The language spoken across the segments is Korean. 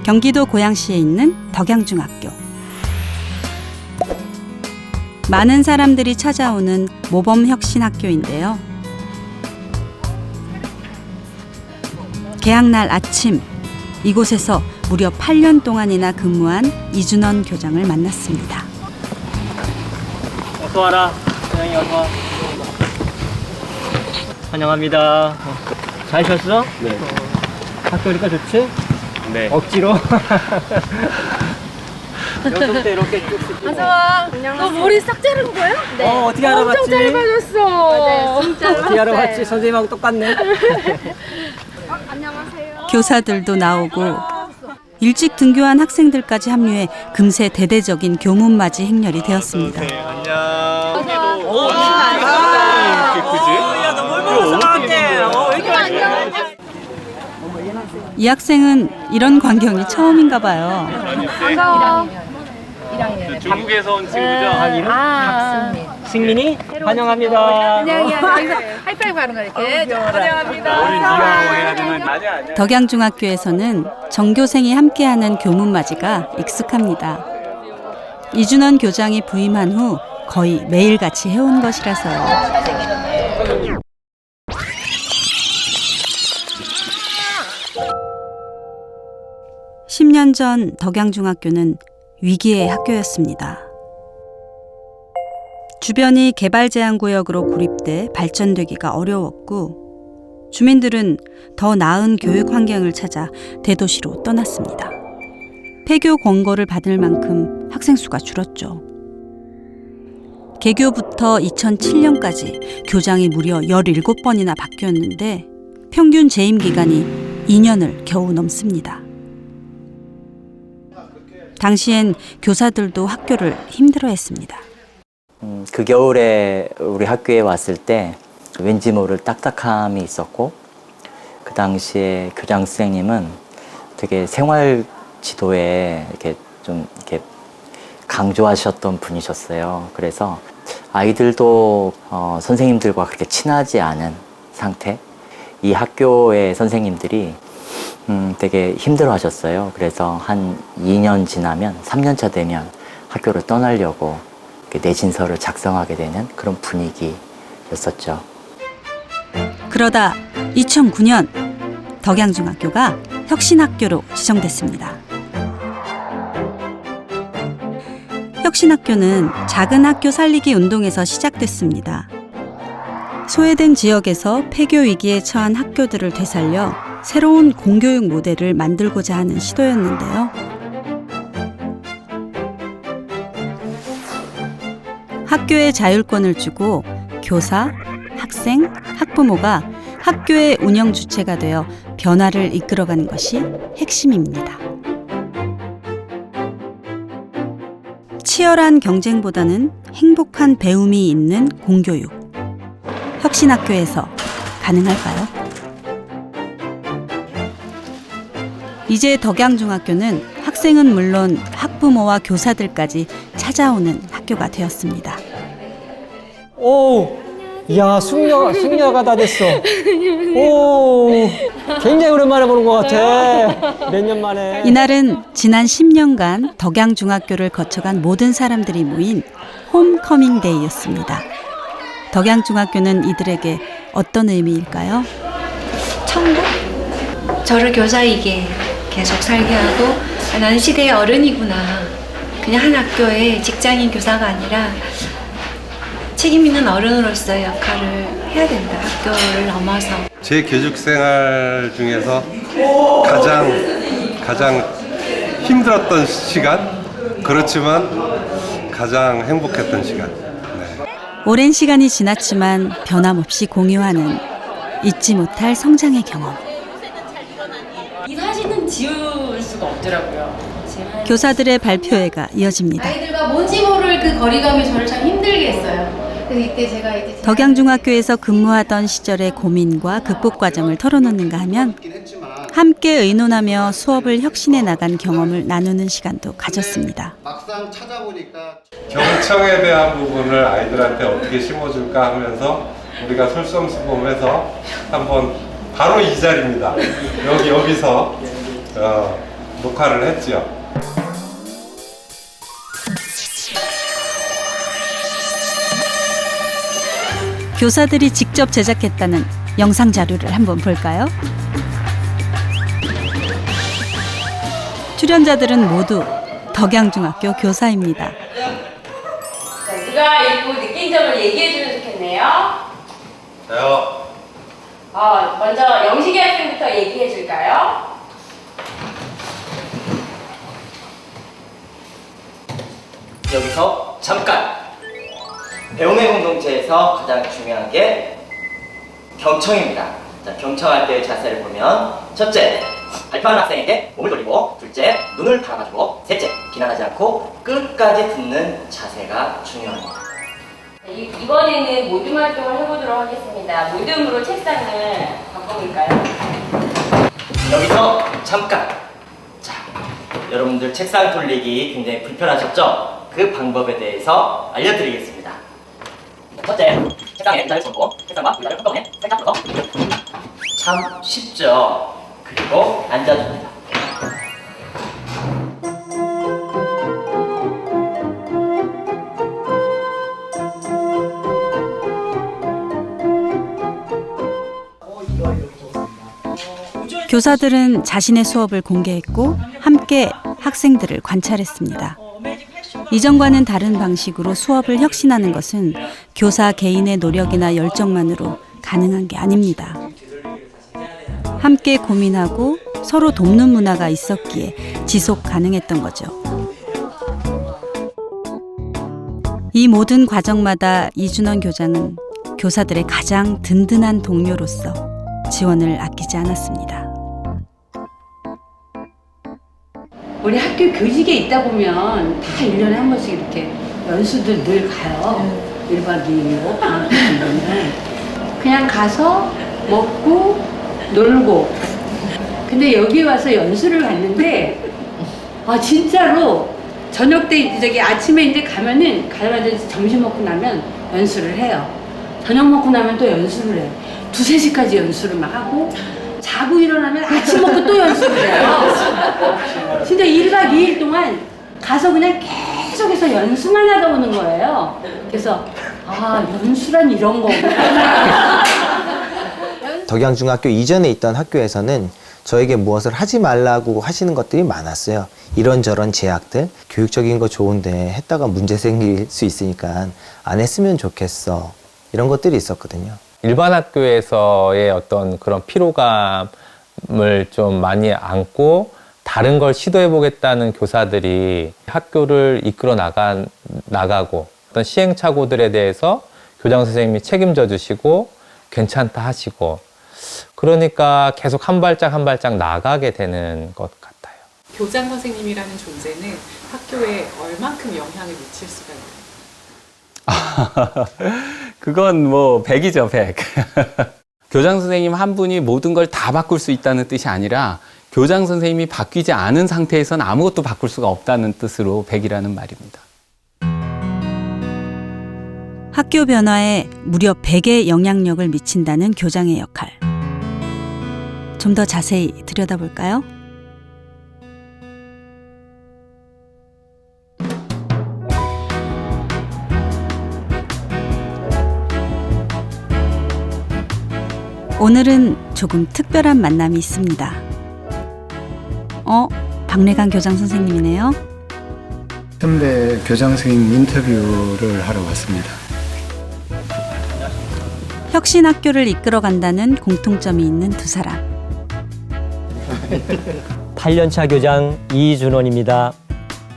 경기도 고양시에 있는 덕양중학교. 많은 사람들이 찾아오는 모범혁신학교인데요. 개학날 아침, 이곳에서 무려 8년 동안이나 근무한 이준원 교장을 만났습니다. 어서 와라. 고양이 어서 와. 환영합니다. 잘 쉬었어? 네. 학교 오니까 좋지? 네. 억지로. 여기서부터 이렇게 쭉. 어서 와. 너 머리 싹 자른 거야? 네. 어떻게 알아봤지? 엄청 짧아졌어. 맞아요. 진짜. 어떻게 알아봤지? 선생님하고 똑같네. 안녕하세요. 교사들도 나오고 일찍 등교한 학생들까지 합류해 금세 대대적인 교문맞이 행렬이 되었습니다. 안녕. 오, 그지? 야, 너 뭘 먹어서 나왔대? 왜 이렇게 맛있냐? 이 학생은 이런 광경이 처음인가 봐요. 반가워. 중국에서 온 친구죠? 이름? 승민이? 환영합니다. 여기서 하이파이브 하는 거 이렇게. 환영합니다. 우리 니하고 해야 되는 아니야. 덕양중학교에서는 전교생이 함께하는 교문맞이가 익숙합니다. 이준원 교장이 부임한 후 거의 매일같이 해온 것이라서요. (10년) 전 덕양중학교는 위기의 학교였습니다. 주변이 개발 제한 구역으로 고립돼 발전되기가 어려웠고 주민들은 더 나은 교육 환경을 찾아 대도시로 떠났습니다. 폐교 권고를 받을 만큼 학생 수가 줄었죠. 개교부터 2007년까지 교장이 무려 17번이나 바뀌었는데 평균 재임 기간이 2년을 겨우 넘습니다. 당시엔 교사들도 학교를 힘들어했습니다. 그 겨울에 우리 학교에 왔을 때 왠지 모를 딱딱함이 있었고 그 당시에 교장 선생님은 되게 생활 지도에 이렇게 좀 이렇게 강조하셨던 분이셨어요. 그래서 아이들도 선생님들과 그렇게 친하지 않은 상태, 이 학교의 선생님들이 되게 힘들어 하셨어요. 그래서 한 2년 지나면 3년차 되면 학교를 떠나려고 내진서를 작성하게 되는 그런 분위기였었죠. 그러다 2009년 덕양중학교가 혁신학교로 지정됐습니다. 혁신학교는 작은 학교 살리기 운동에서 시작됐습니다. 소외된 지역에서 폐교 위기에 처한 학교들을 되살려 새로운 공교육 모델을 만들고자 하는 시도였는데요. 학교에 자율권을 주고 교사, 학생, 학부모가 학교의 운영 주체가 되어 변화를 이끌어가는 것이 핵심입니다. 치열한 경쟁보다는 행복한 배움이 있는 공교육. 혁신학교에서 가능할까요? 이제 덕양중학교는 학생은 물론 학부모와 교사들까지 찾아오는 학교가 되었습니다. 오, 야, 숙녀가 다 됐어. 오, 굉장히 오랜만에 보는 것 같아. 몇 년 만에. 이날은 지난 10년간 덕양중학교를 거쳐간 모든 사람들이 모인 홈커밍 데이였습니다. 덕양중학교는 이들에게 어떤 의미일까요? 천국? 저를 교사이게 계속 살게 하고 나는 시대의 어른이구나. 그냥 한 학교의 직장인 교사가 아니라 책임 있는 어른으로서의 역할을 해야 된다. 학교를 넘어서. 제 교육 생활 중에서 가장 힘들었던 시간, 그렇지만 가장 행복했던 시간. 네. 오랜 시간이 지났지만 변함없이 공유하는 잊지 못할 성장의 경험. 이 사진은 지울 수가 없더라고요. 교사들의 발표회가 이어집니다. 아이들과 뭔지 모를 그 거리감이 저를 참 힘들게 했어요. 그래서 이때 제가 덕양중학교에서 근무하던 시절의 고민과 극복 과정을 털어놓는가 하면 함께 의논하며 수업을 혁신해 나간 경험을 나누는 시간도 가졌습니다. 막상 찾아보니까 경청에 대한 부분을 아이들한테 어떻게 심어줄까 하면서 우리가 솔선수범해서 한번 바로 이 자리입니다. 여기서 녹화를 했지요. 교사들이 직접 제작했다는 영상 자료를 한번 볼까요? 출연자들은 모두 덕양중학교 교사입니다. 자, 누가 읽고 느낀 점을 얘기해주면 좋겠네요. 저요. 먼저 영식이 학생부터 얘기해줄까요? 여기서 잠깐! 배움의 공동체에서 가장 중요한 게 경청입니다. 자, 경청할 때의 자세를 보면 첫째, 발표하는 학생에게 몸을 돌리고 둘째, 눈을 바라봐주고 셋째, 비난하지 않고 끝까지 듣는 자세가 중요합니다. 이번에는 모둠 활동을 해보도록 하겠습니다. 모둠으로 책상을 바꿔볼까요? 여기서 잠깐! 자, 여러분들 책상 돌리기 굉장히 불편하셨죠? 그 방법에 대해서 알려드리겠습니다. 첫째, 책상에 의자를 놓고 책상과 의자를 한꺼번에 살짝 풀어. 참 쉽죠? 그리고 앉아줍니다. 교사들은 자신의 수업을 공개했고 함께 학생들을 관찰했습니다. 이전과는 다른 방식으로 수업을 혁신하는 것은 교사 개인의 노력이나 열정만으로 가능한 게 아닙니다. 함께 고민하고 서로 돕는 문화가 있었기에 지속 가능했던 거죠. 이 모든 과정마다 이준원 교장은 교사들의 가장 든든한 동료로서 지원을 아끼지 않았습니다. 우리 학교 교직에 있다 보면 다 1년에 한 번씩 이렇게 연수들 늘 가요. 1박 2일로 방학 기간에. 그냥 가서 먹고 놀고. 근데 여기 와서 연수를 갔는데 진짜로 저녁 때 저기 아침에 이제 가면은 가가지고 점심 먹고 나면 연수를 해요. 저녁 먹고 나면 또 연수를 해요. 2, 3시까지 연수를 막 하고 자고 일어나면 아침 먹고 또 연습을 해요. 진짜 1박 2일 동안 가서 그냥 계속해서 연수만 하다 오는 거예요. 그래서 연수란 이런 거구나. 덕양중학교 이전에 있던 학교에서는 저에게 무엇을 하지 말라고 하시는 것들이 많았어요. 이런저런 제약들, 교육적인 거 좋은데 했다가 문제 생길 수 있으니까 안 했으면 좋겠어. 이런 것들이 있었거든요. 일반 학교에서의 어떤 그런 피로감을 좀 많이 안고 다른 걸 시도해 보겠다는 교사들이 학교를 이끌어 나가고 어떤 시행착오들에 대해서 교장 선생님이 책임져 주시고 괜찮다 하시고 그러니까 계속 한 발짝 한 발짝 나가게 되는 것 같아요. 교장 선생님이라는 존재는 학교에 얼만큼 영향을 미칠 수가 있나요? 그건 뭐 100이죠, 100. 교장 선생님 한 분이 모든 걸 다 바꿀 수 있다는 뜻이 아니라 교장 선생님이 바뀌지 않은 상태에서는 아무것도 바꿀 수가 없다는 뜻으로 100이라는 말입니다. 학교 변화에 무려 100의 영향력을 미친다는 교장의 역할. 좀 더 자세히 들여다볼까요? 오늘은 조금 특별한 만남이 있습니다. 박래강 교장 선생님이네요. 선배 교장 선생님 인터뷰를 하러 왔습니다. 혁신학교를 이끌어간다는 공통점이 있는 두 사람. 8년차 교장 이준원입니다.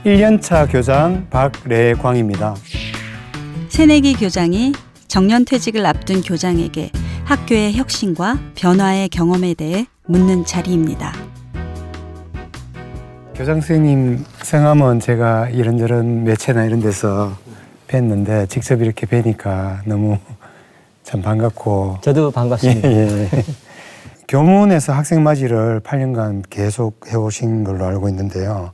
1년차 교장 박래광입니다. 새내기 교장이 정년퇴직을 앞둔 교장에게 학교의 혁신과 변화의 경험에 대해 묻는 자리입니다. 교장 선생님 성함은 제가 이런저런 매체나 이런 데서 뵀는데 직접 이렇게 뵈니까 너무 참 반갑고. 저도 반갑습니다. 예. 교문에서 학생 맞이를 8년간 계속 해오신 걸로 알고 있는데요.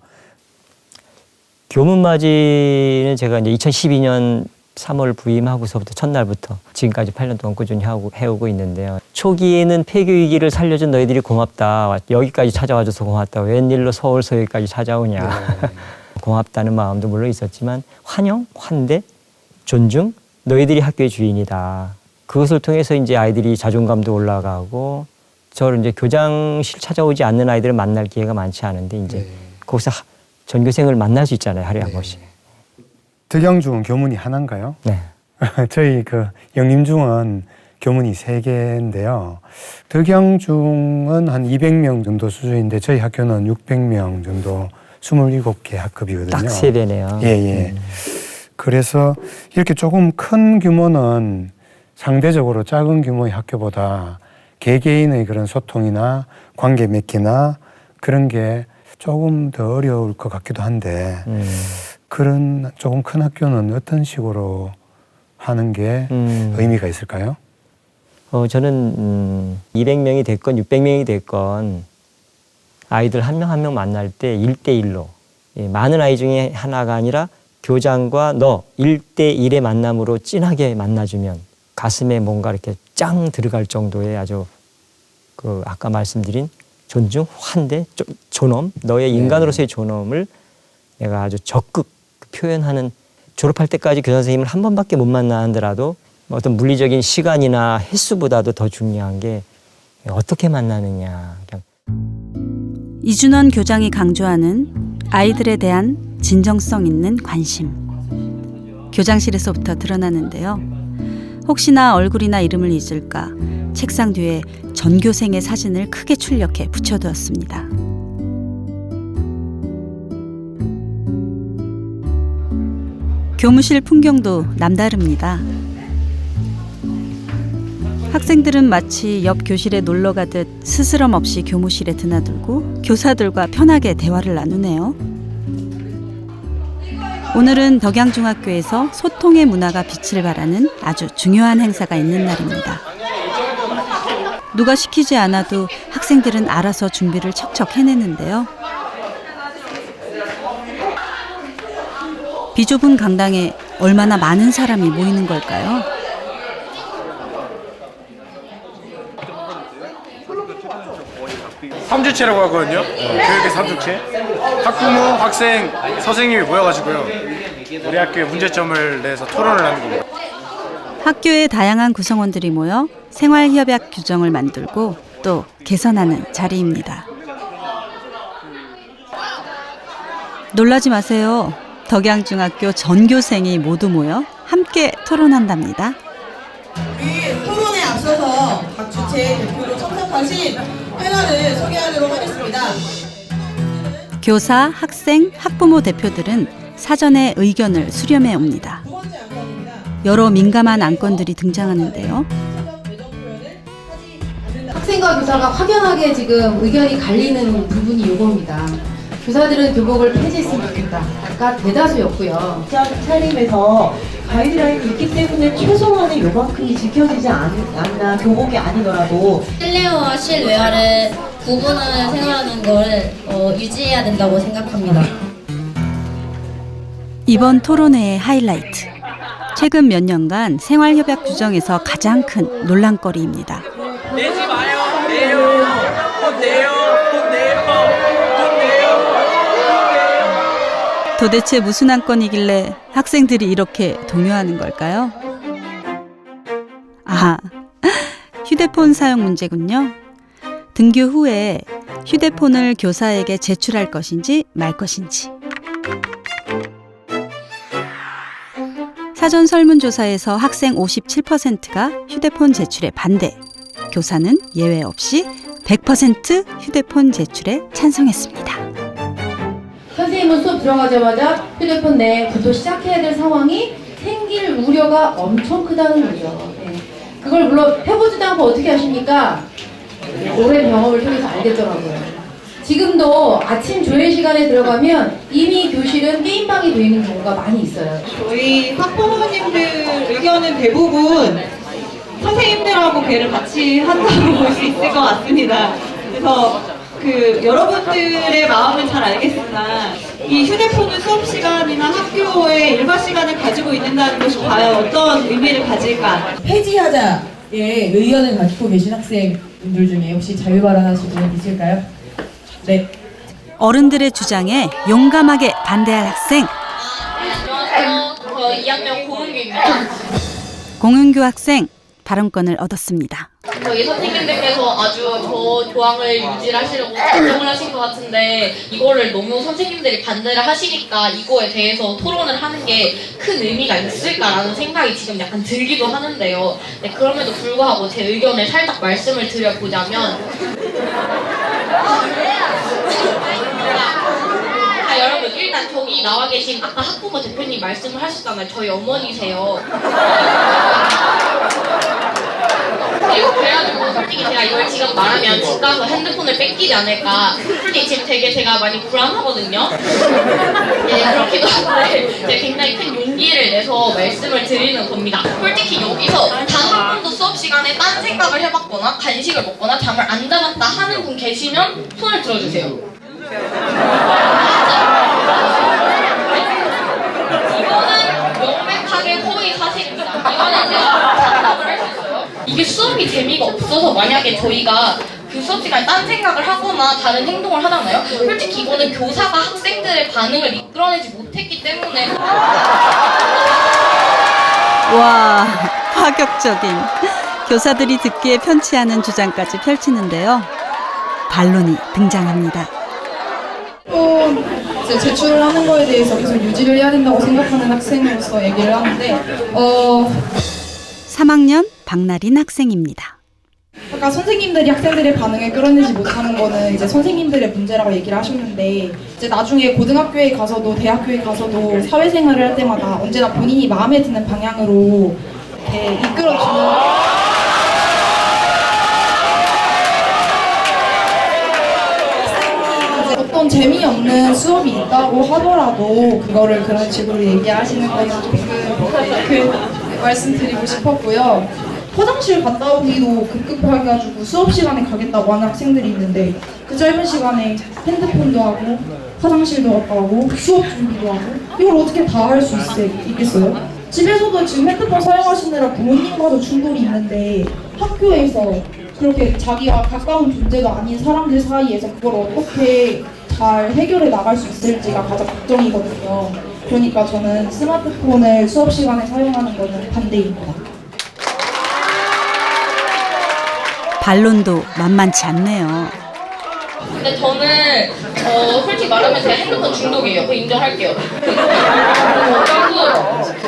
교문 맞이는 제가 이제 2012년 3월 부임하고서부터 첫날부터 지금까지 8년 동안 꾸준히 해오고 있는데요. 초기에는 폐교 위기를 살려준 너희들이 고맙다. 여기까지 찾아와줘서 고맙다. 웬일로 서울서 여기까지 찾아오냐. 고맙다는 마음도 물론 있었지만 환영, 환대, 존중, 너희들이 학교의 주인이다. 그것을 통해서 이제 아이들이 자존감도 올라가고 저를 이제 교장실 찾아오지 않는 아이들을 만날 기회가 많지 않은데 이제 거기서 전교생을 만날 수 있잖아요. 하루에 한 번씩. 덕양중은 교문이 하나인가요? 네. 저희 영림중은 교문이 3개인데요. 덕양중은 한 200명 정도 수준인데 저희 학교는 600명 정도 27개 학급이거든요. 딱 3배네요. 예. 그래서 이렇게 조금 큰 규모는 상대적으로 작은 규모의 학교보다 개개인의 그런 소통이나 관계 맺기나 그런 게 조금 더 어려울 것 같기도 한데 그런 조금 큰 학교는 어떤 하는 게 의미가 있을까요? 저는 200명이 됐건 600명이 됐건 아이들 한 명 한 명 만날 때 1대1로 많은 아이 중에 하나가 아니라 교장과 너 1대1의 만남으로 진하게 만나주면 가슴에 뭔가 이렇게 짱 들어갈 정도의 아주 아까 말씀드린 존중, 환대, 존엄, 너의 인간으로서의 존엄을 내가 아주 적극 표현하는 졸업할 때까지 교장 선생님을 한 번밖에 못 만나더라도 어떤 물리적인 시간이나 횟수보다도 더 중요한 게 어떻게 만나느냐. 이준원 교장이 강조하는 아이들에 대한 진정성 있는 관심. 교장실에서부터 드러나는데요. 혹시나 얼굴이나 이름을 잊을까 책상 뒤에 전교생의 사진을 크게 출력해 붙여두었습니다. 교무실 풍경도 남다릅니다. 학생들은 마치 옆 교실에 놀러 가듯 스스럼 없이 교무실에 드나들고 교사들과 편하게 대화를 나누네요. 오늘은 덕양중학교에서 소통의 문화가 빛을 발하는 아주 중요한 행사가 있는 날입니다. 누가 시키지 않아도 학생들은 알아서 준비를 척척 해내는데요. 비좁은 강당에 얼마나 많은 사람이 모이는 걸까요? 삼주체라고 하거든요. 교육의 삼주체. 학부모, 학생, 선생님이 모여가지고요. 우리 학교의 문제점을 내서 토론을 하는 겁니다. 학교의 다양한 구성원들이 모여 생활협약 규정을 만들고 또 개선하는 자리입니다. 놀라지 마세요. 덕양중학교 전교생이 모두 모여 함께 토론한답니다. 우리 토론에 앞서서 각 주체 대표로 참석하신 패널을 소개하도록 하겠습니다. 교사, 학생, 학부모 대표들은 사전에 의견을 수렴해 옵니다. 여러 민감한 안건들이 등장하는데요. 학생과 교사가 확연하게 지금 의견이 갈리는 부분이 이겁니다. 교사들은 교복을 폐지했으면 좋겠다. 아까 대다수였고요. 차림에서 가이드라인이 있기 때문에 최소한의 요만큼이 지켜지지 않나 교복이 아니더라도 실내화와 실외화를 구분하는 생활하는 걸 유지해야 된다고 생각합니다. 이번 토론회의 하이라이트. 최근 몇 년간 생활협약 규정에서 가장 큰 논란거리입니다. 내지 마요. 내요. 돈 내요. 돈 내요. 돈 내요. 도대체 무슨 안건이길래 학생들이 이렇게 동요하는 걸까요? 아, 휴대폰 사용 문제군요. 등교 후에 휴대폰을 교사에게 제출할 것인지 말 것인지. 사전 설문조사에서 학생 57%가 휴대폰 제출에 반대, 교사는 예외 없이 100% 휴대폰 제출에 찬성했습니다. 선생님은 수업 들어가자마자 휴대폰 내부터 시작해야 될 상황이 생길 우려가 엄청 크다는 거죠. 네. 그걸 물론 해보지도 않고 어떻게 하십니까? 오랜 경험을 통해서 알겠더라고요. 지금도 아침 조회 시간에 들어가면 이미 교실은 게임방이 되어 있는 경우가 많이 있어요. 저희 학부모님들 의견은 대부분 선생님들하고 배를 같이 한다고 볼 수 있을 것 같습니다. 그래서 여러분들의 마음은 잘 알겠으나 이 휴대폰은 수업 시간이나 학교의 일과 시간을 가지고 있는다는 것이 과연 어떤 의미를 가질까? 폐지하자의 의견을 가지고 계신 학생분들 중에 혹시 자유 발언하실 분 있을까요? 네. 어른들의 주장에 용감하게 반대할 학생. 안녕하세요. 저 2학년 고은규입니다. 공은규 학생 발언권을 얻었습니다. 저희 선생님들께서 아주 저 조항을 유지하시려고 결정을 하신 것 같은데 이거를 너무 선생님들이 반대를 하시니까 이거에 대해서 토론을 하는 게 큰 의미가 있을까라는 생각이 지금 약간 들기도 하는데요. 네, 그럼에도 불구하고 제 의견을 살짝 말씀을 드려보자면 여러분 일단 저기 나와 계신 아까 학부모 대표님 말씀을 하셨잖아요. 저희 어머니세요. 네, 그래가지고 솔직히 제가 이걸 지금 말하면 집 가서 핸드폰을 뺏기지 않을까. 솔직히 지금 되게 제가 많이 불안하거든요. 네, 그렇기도 한데 제가 굉장히 큰 용기를 내서 말씀을 드리는 겁니다. 솔직히 여기서 단 한 번도 수업 시간에 딴 생각을 해봤거나 간식을 먹거나 잠을 안 잡았다 하는 분 계시면 손을 들어주세요. 이거는 명백하게 허위 사실입니다. 이거는 제가 답답을 할 수 있어요. 이게 수업이 재미가 없어서 만약에 저희가 그 수업 시간에 딴 생각을 하거나 다른 행동을 하잖아요. 솔직히 이거는 교사가 학생들의 반응을 이끌어내지 못했기 때문에. 와, 파격적인 교사들이 듣기에 편치 않은 주장까지 펼치는데요. 반론이 등장합니다. 이제 제출을 하는 거에 대해서 계속 유지를 해야 된다고 생각하는 학생으로서 얘기를 하는데 3학년 박나린 학생입니다. 아까 선생님들이 학생들의 반응을 끌어내지 못하는 거는 이제 선생님들의 문제라고 얘기를 하셨는데 이제 나중에 고등학교에 가서도 대학교에 가서도 사회생활을 할 때마다 언제나 본인이 마음에 드는 방향으로 이렇게 이끌어주는 어떤 재미없는 수업이 있다고 하더라도 그거를 그런 식으로 얘기하시는 거는 조금 말씀드리고 싶었고요. 화장실 갔다 오기도 급급해가지고 수업 시간에 가겠다고 하는 학생들이 있는데 그 짧은 시간에 핸드폰도 하고 화장실도 갔다 오고 수업 준비도 하고 이걸 어떻게 다 할 수 있겠어요? 집에서도 지금 핸드폰 사용하시느라 부모님과도 충돌이 있는데 학교에서 그렇게 자기와 가까운 존재도 아닌 사람들 사이에서 그걸 어떻게 잘 해결해 나갈 수 있을지가 가장 걱정이거든요. 그러니까 저는 스마트폰을 수업 시간에 사용하는 거는 반대입니다. 반론도 만만치 않네요. 근데 저는 솔직히 말하면 제가 핸드폰 중독이에요. 그거 인정할게요. 그리고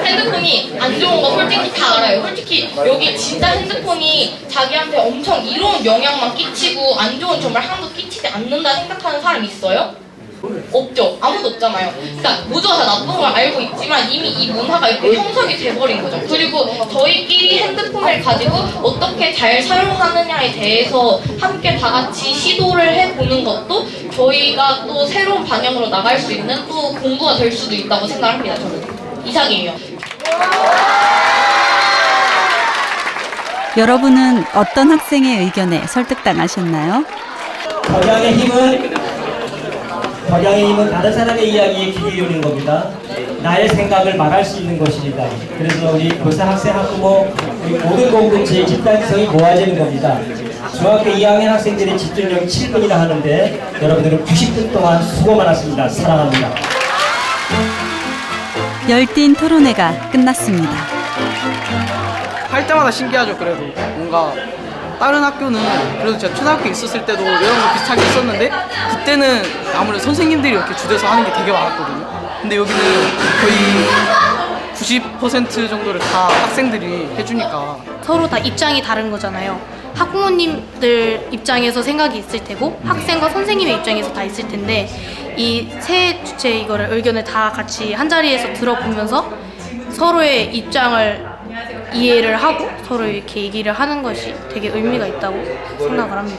핸드폰이 안 좋은 거 솔직히 다 알아요. 솔직히 여기 진짜 핸드폰이 자기한테 엄청 이로운 영향만 끼치고 안 좋은 점을 하나도 끼치지 않는다 생각하는 사람 있어요? 없죠. 아무도 없잖아요. 그러니까 모두가 다 나쁜 걸 알고 있지만 이미 이 문화가 이렇게 형성이 돼버린 거죠. 그리고 저희끼리 핸드폰을 가지고 어떻게 잘 사용하느냐에 대해서 함께 다 같이 시도를 해보는 것도 저희가 또 새로운 방향으로 나갈 수 있는 또 공부가 될 수도 있다고 생각합니다. 저는 이상이에요. 여러분은 어떤 학생의 의견에 설득당하셨나요? 덕양의 힘은 다른 사람의 이야기에 귀 기울이는 겁니다. 나의 생각을 말할 수 있는 것입니다. 그래서 우리 교사, 학생, 학부모, 우리 모든 공동체의 집단성이 모아지는 겁니다. 중학교 2학년 학생들의 집중력이 7분이라 하는데 여러분들은 90분 동안 수고 많았습니다. 사랑합니다. 열띤 토론회가 끝났습니다. 할 때마다 신기하죠. 그래도 뭔가 다른 학교는 그래도 제가 초등학교에 있었을 때도 이런 거 비슷하게 있었는데 그때는 아무래도 선생님들이 이렇게 주대서 하는 게 되게 많았거든요. 근데 여기는 거의 90% 정도를 다 학생들이 해주니까 서로 다 입장이 다른 거잖아요. 학부모님들 입장에서 생각이 있을 테고 학생과 선생님의 입장에서 다 있을 텐데 이 세 주체 의견을 다 같이 한 자리에서 들어보면서 서로의 입장을 이해를 하고 서로 이렇게 얘기를 하는 것이 되게 의미가 있다고 생각을 합니다.